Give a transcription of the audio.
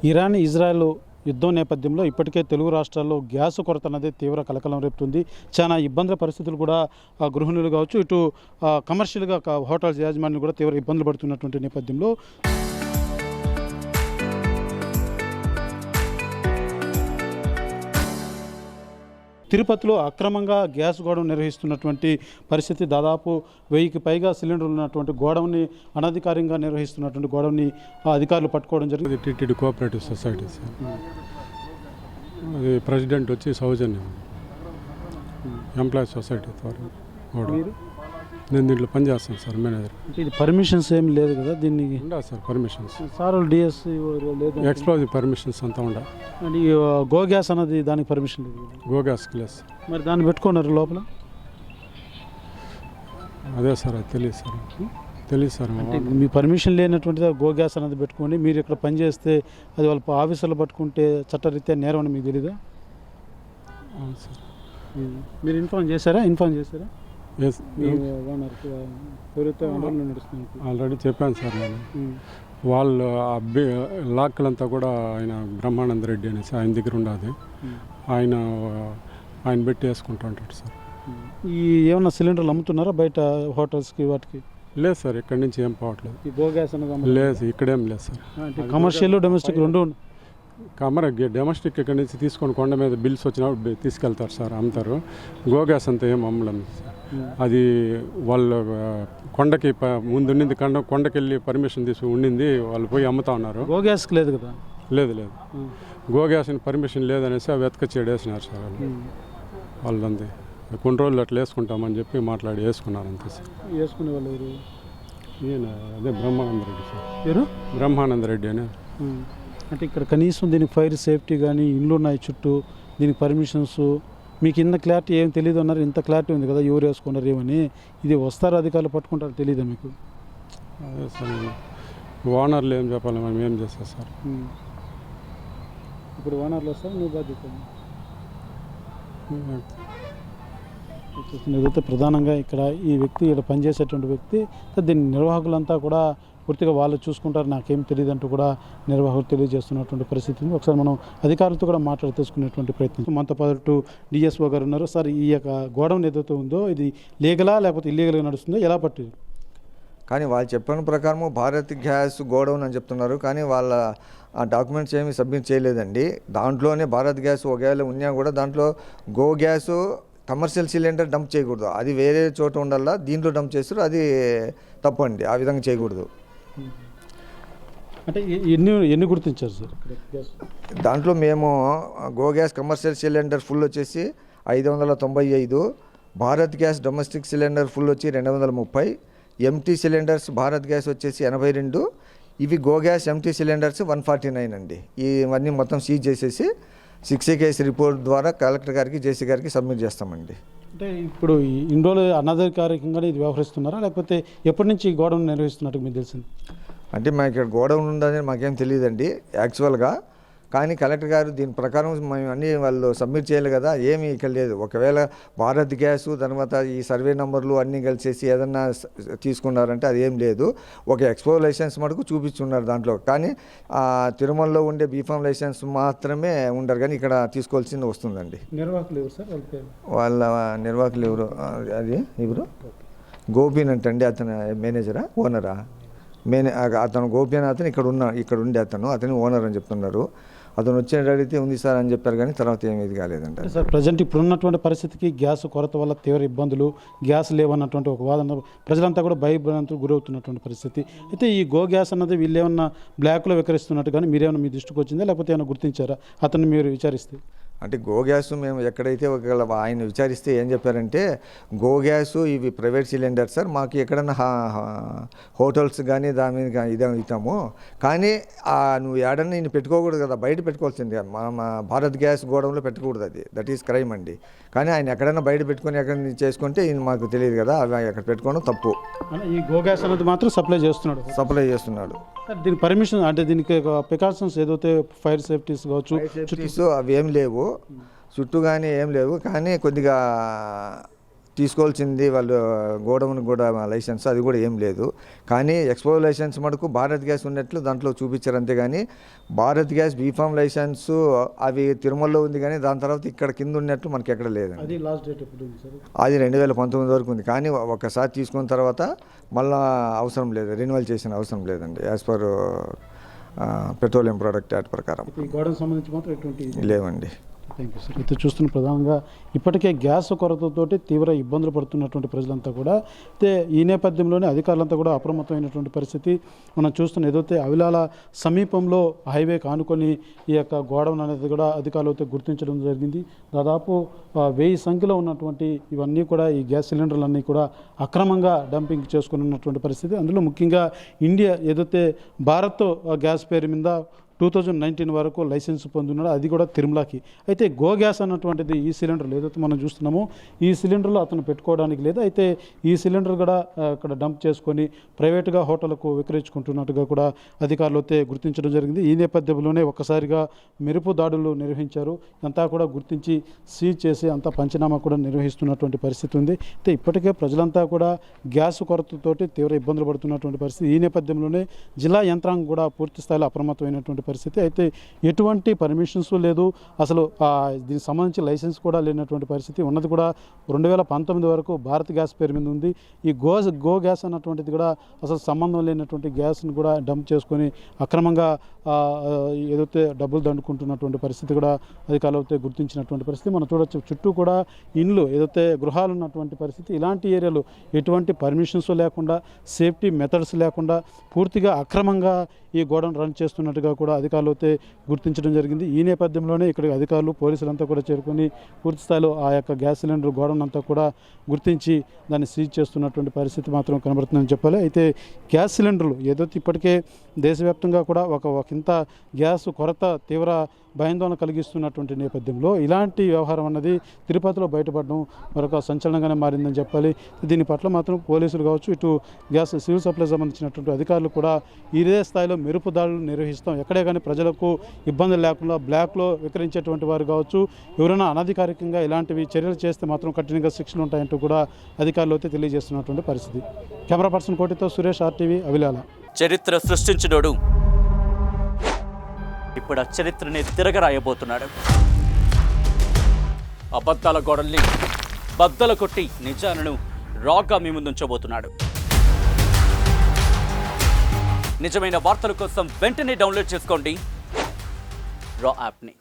Iran Israel యుద్ధం నేపథ్యంలో ఇప్పటికే తెలుగు రాష్ట్రాల్లో గ్యాస్ కొరత అనేది తీవ్ర కలకలం రేపుతుంది. చాలా ఇబ్బందుల పరిస్థితులు కూడా గృహిణులు కావచ్చు, ఇటు కమర్షియల్గా హోటల్స్ యాజమాన్యులు కూడా తీవ్ర ఇబ్బందులు పడుతున్నటువంటి నేపథ్యంలో తిరుపతిలో అక్రమంగా గ్యాస్ గోడౌన్ నిర్వహిస్తున్నటువంటి పరిస్థితి. దాదాపు 1000కి పైగా సిలిండర్లు ఉన్నటువంటి గోడౌన్ని అనధికారికంగా నిర్వహిస్తున్నటువంటి గోడౌన్ని అధికారులు పట్టుకోవడం జరిగింది. టీటీడీ కోఆపరేటివ్ సొసైటీ సార్, అది ప్రెసిడెంట్ వచ్చి సౌజన్యం ఎంప్లాయీస్ సొసైటీ ద్వారా గోడౌన్. నేను దీంట్లో పనిచేస్తాను సార్, మేనేజర్. ఇది పర్మిషన్స్ ఏం లేదు కదా దీనికి? ఉండా సార్ పర్మిషన్స్, సార్ డిఎస్ లేదు, ఎక్స్ప్లోజివ్ పర్మిషన్స్ అంతా ఉండా. అండ్ ఈ గో గ్యాస్ అన్నది దానికి పర్మిషన్ లేదు, గో గ్యాస్కి లేదు సార్. మరి దాన్ని పెట్టుకున్నారు లోపల? అదే సార్, అది తెలియదు సార్, తెలియదు సార్. మీ పర్మిషన్ లేనటువంటిది గో గ్యాస్ అనేది పెట్టుకోండి. మీరు ఇక్కడ పనిచేస్తే అది వాళ్ళ ఆఫీసర్లు పట్టుకుంటే చట్టరీత్యా నేరం అని మీకు తెలీదా? అవును సార్. మీరు ఇన్ఫార్మ్ చేశారా? ఆల్రెడీ చెప్పాను సార్ నేను. వాళ్ళు లాక్కలంతా కూడా ఆయన బ్రహ్మానంద రెడ్డి అనేసి ఆయన దగ్గర ఉండదు, ఆయన పెట్టి వేసుకుంటూ ఉంటాడు సార్. ఈ ఏమన్నా సిలిండర్లు అమ్ముతున్నారా బయట హోటల్స్కి వాటికి? లేదు సార్, ఇక్కడి నుంచి ఏం పోవట్లేదు. ఈ గో గ్యాస్ అనేది లేదు, ఇక్కడేం లేదు సార్. కమర్షియల్ డొమెస్టిక్ రెండు డొమెస్టిక్ ఇక్కడి నుంచి తీసుకొని కొండ మీద బిల్స్ వచ్చినప్పుడు తీసుకెళ్తారు సార్, అమ్ముతారు. గో గ్యాస్ అంతా ఏం అమ్మడం సార్. అది వాళ్ళు కొండకి ముందుండింది, కొండకెళ్ళి పర్మిషన్ తీసుకుని ఉండింది, వాళ్ళు పోయి అమ్ముతా ఉన్నారు. గో గ్యాస్కి లేదు కదా? లేదు, గో గ్యాస్ పర్మిషన్ లేదనేసి అవి వెతకచ్చేడు వేసినారు సార్ వాళ్ళంది. కొన్ని రోజులు అట్లా వేసుకుంటామని చెప్పి మాట్లాడి వేసుకున్నారు అంతే సార్. వేసుకునే వాళ్ళు ఈయన అదే బ్రహ్మానంద రెడ్డి సార్. పేరు బ్రహ్మానంద రెడ్డి అని. అంటే ఇక్కడ కనీసం దీనికి ఫైర్ సేఫ్టీ కానీ ఇండ్లు ఉన్నాయి చుట్టూ, దీనికి పర్మిషన్స్ మీకు ఇంత క్లారిటీ ఏం తెలియదు అన్నారు. ఇంత క్లారిటీ ఉంది కదా ఎవరు వేసుకున్నారు ఏమని. ఇది వస్తారు అధికారులు పట్టుకుంటారు, తెలియదా మీకు? అదే సార్, ఓనర్లు ఏం చెప్పాలి, మనం ఏం చేస్తాం సార్. ఇప్పుడు ఓనర్లు వస్తారు, నువ్వు బాధ్యత. ఏదైతే ప్రధానంగా ఇక్కడ ఈ వ్యక్తి ఇక్కడ పనిచేసేటువంటి వ్యక్తి, దీని నిర్వాహకులంతా కూడా పూర్తిగా వాళ్ళు చూసుకుంటారు, నాకేం తెలియదు అంటూ కూడా నిర్వాహకులు తెలియజేస్తున్నటువంటి పరిస్థితి ఉంది. ఒకసారి మనం అధికారులతో కూడా మాట్లాడి తెలుసుకునేటువంటి ప్రయత్నం. మనతో పాటు డిఎస్ఓ గారు ఉన్నారు. సార్, ఈ యొక్క గోడౌన్ ఏదైతే ఉందో ఇది లీగలా లేకపోతే ఇల్లీగల్గా నడుస్తుందో ఎలా పట్టింది? కానీ వాళ్ళు చెప్పిన ప్రకారం భారత్ గ్యాస్ గోడౌన్ అని చెప్తున్నారు, కానీ వాళ్ళ ఆ డాక్యుమెంట్స్ ఏమీ సబ్మిట్ చేయలేదండి. దాంట్లోనే భారత్ గ్యాస్ ఒకవేళ ఉన్నా కూడా దాంట్లో go gas commercial cylinder dump చేయకూడదు, అది వేరే చోట ఉండాలా, దీంట్లో డంప్ చేస్తారు, అది తప్పు అండి, ఆ విధంగా చేయకూడదు. అంటే ఎన్ని గుర్తించారు సార్? దాంట్లో మేము go gas commercial cylinder full వచ్చేసి 595, Bharat gas domestic cylinder full వచ్చి 230, ఎంటీ సిలిండర్స్ భారత్ గ్యాస్ వచ్చేసి 82, ఇవి గో గ్యాస్ ఎంటీ సిలిండర్స్ 149 అండి. ఇవన్నీ మొత్తం సీజ్ చేసేసి 6A కేసు రిపోర్ట్ ద్వారా కలెక్టర్ గారికి, జేసీ గారికి సబ్మిట్ చేస్తామండి. అంటే ఇప్పుడు ఇన్ని రోజులు అనధికారికంగానే ఇది వ్యవహరిస్తున్నారా, లేకపోతే ఎప్పటి నుంచి గోడౌన్ నిర్వహిస్తున్నట్టు మీకు తెలిసింది? అంటే మాకు ఇక్కడ గోడౌన్ ఉందని మాకేం తెలియదండి యాక్చువల్గా, కానీ కలెక్టర్ గారు దీని ప్రకారం మేము అన్నీ వాళ్ళు సబ్మిట్ చేయాలి కదా, ఏమీ ఇక్కడ లేదు. ఒకవేళ భారత్ గ్యాసు తర్వాత ఈ సర్వే నెంబర్లు అన్నీ కలిసేసి ఏదన్నా తీసుకున్నారంటే అది ఏం లేదు. ఒక ఎక్స్పో లైసెన్స్ మటుకు చూపించున్నారు దాంట్లో, కానీ తిరుమలలో ఉండే బీఫామ్ లైసెన్స్ మాత్రమే ఉండరు, కానీ ఇక్కడ తీసుకోవాల్సింది వస్తుందండి. నిర్వాహకులు ఎవరు సార్? వాళ్ళ నిర్వాహకులు ఎవరు? అది ఎవరు? గోపీనంట్ అండి, అతను మేనేజరా ఓనరా? అతను గోపీనాథన్ ఇక్కడ ఉండే అతను ఓనర్ అని చెప్తున్నారు. అతను వచ్చిన అడిగితే ఉంది సార్ అని చెప్పారు, కానీ తర్వాత ఏమీ కాలేదంట సార్. ప్రజెంట్ ఇప్పుడు ఉన్నటువంటి పరిస్థితికి గ్యాస్ కొరత వల్ల తీవ్ర ఇబ్బందులు, గ్యాస్ లేవన్నటువంటి ఒక వాదన, ప్రజలంతా కూడా భయభ్రాంతులు గురవుతున్నటువంటి పరిస్థితి. అయితే ఈ గో గ్యాస్ అన్నది వీళ్ళు ఏమన్నా బ్లాక్లో విక్రయిస్తున్నట్టు కానీ మీరేమన్నా మీ దృష్టికి వచ్చిందా, లేకపోతే ఏమైనా గుర్తించారా అతన్ని మీరు విచారిస్తే? అంటే గో గ్యాస్ మేము ఎక్కడైతే ఒకవేళ ఆయన విచారిస్తే ఏం చెప్పారంటే, గో గ్యాసు ఇవి ప్రైవేట్ సిలిండర్ సార్, మాకు ఎక్కడన్నా హోటల్స్ కానీ దాని మీద ఇదే ఇస్తాము, కానీ నువ్వు ఏడన్నా నేను పెట్టుకోకూడదు కదా, బయట పెట్టుకోవాల్సింది, మా భారత్ గ్యాస్ గోడౌన్లో పెట్టకూడదు, అది దట్ ఈస్ క్రైమ్ అండి. కానీ ఆయన ఎక్కడైనా బయట పెట్టుకొని ఎక్కడ చేసుకుంటే మాకు తెలియదు కదా, అవి ఎక్కడ పెట్టుకోవడం తప్పు. ఈ గో గ్యాస్ అనేది మాత్రం సప్లై చేస్తున్నాడు. దీని పర్మిషన్ అంటే దీనికి ప్రికాషన్స్ ఏదైతే ఫైర్ సేఫ్టీస్ కావచ్చు అవి ఏం లేవు చుట్టూ, కానీ ఏం లేవు, కానీ కొద్దిగా తీసుకోవాల్సింది వాళ్ళు గోడౌన్ కూడా లైసెన్స్ అది కూడా ఏం లేదు. కానీ ఎక్స్పో లైసెన్స్ మటుకు భారత్ గ్యాస్ ఉన్నట్లు దాంట్లో చూపించారు. అంతేగాని భారత్ గ్యాస్ బీఫామ్ లైసెన్స్ అవి తిరుమలలో ఉంది, కానీ దాని తర్వాత ఇక్కడ కింద ఉన్నట్లు మనకి ఎక్కడ లేదండి. అది లాస్ట్ డేట్ ఎప్పుడు ఉంది సార్? అది 2019 వరకు ఉంది. కానీ ఒకసారి తీసుకున్న తర్వాత మళ్ళీ అవసరం లేదు, రెన్యువల్ చేసిన అవసరం లేదండి as per petroleum product act ప్రకారం. ఈ గోడౌన్ సంబంధించి మాత్రం ఎటువంటి లేవండి. Thank you sir. అయితే చూస్తున్న ప్రధానంగా ఇప్పటికే గ్యాస్ కొరతతోటి తీవ్ర ఇబ్బందులు పడుతున్నటువంటి ప్రజలంతా కూడా, అయితే ఈ నేపథ్యంలోనే అధికారులంతా కూడా అప్రమత్తమైనటువంటి పరిస్థితి మనం చూస్తున్నాం. ఏదైతే అవిలాల సమీపంలో హైవేకి ఆనుకొని ఈ యొక్క గోడౌన్ అనేది కూడా అధికారులు అయితే గుర్తించడం జరిగింది. దాదాపు 1000 సంఖ్యలో ఉన్నటువంటి ఇవన్నీ కూడా ఈ గ్యాస్ సిలిండర్లన్నీ కూడా అక్రమంగా డంపింగ్ చేసుకుని ఉన్నటువంటి పరిస్థితి. అందులో ముఖ్యంగా ఇండియా ఏదైతే భారత్ గ్యాస్ పేరు మీద 2019 వరకు లైసెన్స్ పొందున్నాడు, అది కూడా తిరుమలకి. అయితే గో గ్యాస్ అన్నటువంటిది ఈ సిలిండర్లు ఏదైతే మనం చూస్తున్నామో ఈ సిలిండర్లు అతను పెట్టుకోవడానికి లేదు. అయితే ఈ సిలిండర్ కూడా ఇక్కడ డంప్ చేసుకొని ప్రైవేటుగా హోటళ్లకు విక్రయించుకుంటున్నట్టుగా కూడా అధికారులు అయితే గుర్తించడం జరిగింది. ఈ నేపథ్యంలోనే ఒక్కసారిగా మెరుపు దాడులు నిర్వహించారు. అంతా కూడా గుర్తించి సీజ్ చేసి అంతా పంచనామా కూడా నిర్వహిస్తున్నటువంటి పరిస్థితి ఉంది. అయితే ఇప్పటికే ప్రజలంతా కూడా గ్యాస్ కొరతతోటి తీవ్ర ఇబ్బందులు పడుతున్నటువంటి పరిస్థితి. ఈ నేపథ్యంలోనే జిల్లా యంత్రాంగం కూడా పూర్తి స్థాయిలో అప్రమత్తమైనటువంటి పరిస్థితి. అయితే ఎటువంటి పర్మిషన్స్ లేదు, అసలు దీనికి సంబంధించి లైసెన్స్ కూడా లేనటువంటి పరిస్థితి ఉన్నది. కూడా 2019 వరకు భారత్ గ్యాస్ పేరు మీద ఉంది. ఈ గో గ్యాస్ అన్నటువంటిది కూడా అసలు సంబంధం లేనటువంటి గ్యాస్ని కూడా డంప్ చేసుకొని అక్రమంగా ఏదైతే డబ్బులు దండుకుంటున్నటువంటి పరిస్థితి కూడా అధికారులు అయితే గుర్తించినటువంటి పరిస్థితి మనం చూడొచ్చు. చుట్టూ కూడా ఇండ్లు ఏదైతే గృహాలు ఉన్నటువంటి పరిస్థితి. ఇలాంటి ఏరియాలు ఎటువంటి పర్మిషన్స్ లేకుండా, సేఫ్టీ మెథడ్స్ లేకుండా పూర్తిగా అక్రమంగా ఈ గోడౌన్ రన్ చేస్తున్నట్టుగా కూడా అధికారులు అయితే గుర్తించడం జరిగింది. ఈ నేపథ్యంలోనే ఇక్కడ అధికారులు పోలీసులంతా కూడా చేరుకొని పూర్తి స్థాయిలో ఆ యొక్క గ్యాస్ సిలిండర్ గోడౌన్ అంతా కూడా గుర్తించి దాన్ని సీజ్ చేస్తున్నటువంటి పరిస్థితి మాత్రం కనబడుతుందని చెప్పాలి. అయితే గ్యాస్ సిలిండర్లు ఏదైతే ఇప్పటికే దేశవ్యాప్తంగా కూడా ఒక ఇంత గ్యాస్ కొరత తీవ్ర భయాందోళన కలిగిస్తున్నటువంటి నేపథ్యంలో ఇలాంటి వ్యవహారం అన్నది తిరుపతిలో బయటపడడం మరొక సంచలనంగానే మారిందని చెప్పాలి. దీని పట్ల మాత్రం పోలీసులు కావచ్చు, ఇటు గ్యాస్ సివిల్ సప్లై సంబంధించినటువంటి అధికారులు కూడా ఇదే స్థాయిలో మెరుపు దాడులు నిర్వహిస్తాం, ఎక్కడే కానీ ప్రజలకు ఇబ్బందులు లేకుండా బ్లాక్లో విక్రయించేటువంటి వారు కావచ్చు, ఎవరైనా అనధికారికంగా ఇలాంటివి చర్యలు చేస్తే మాత్రం కఠినంగా శిక్షలు ఉంటాయంటూ కూడా అధికారులు అయితే తెలియజేస్తున్నటువంటి పరిస్థితి. కెమెరా పర్సన్ కోటితో సురేష్, RTV, అవిలాల. చరిత్ర సృష్టించినోడు ఇప్పుడు ఆ చరిత్రని తిరగరాయబోతున్నాడు. అబద్ధాల గోడల్ని బద్దలు కొట్టి నిజాలను రాగా మీ ముందుంచబోతున్నాడు. నిజమైన వార్తల కోసం వెంటనే డౌన్లోడ్ చేసుకోండి రా యాప్ని.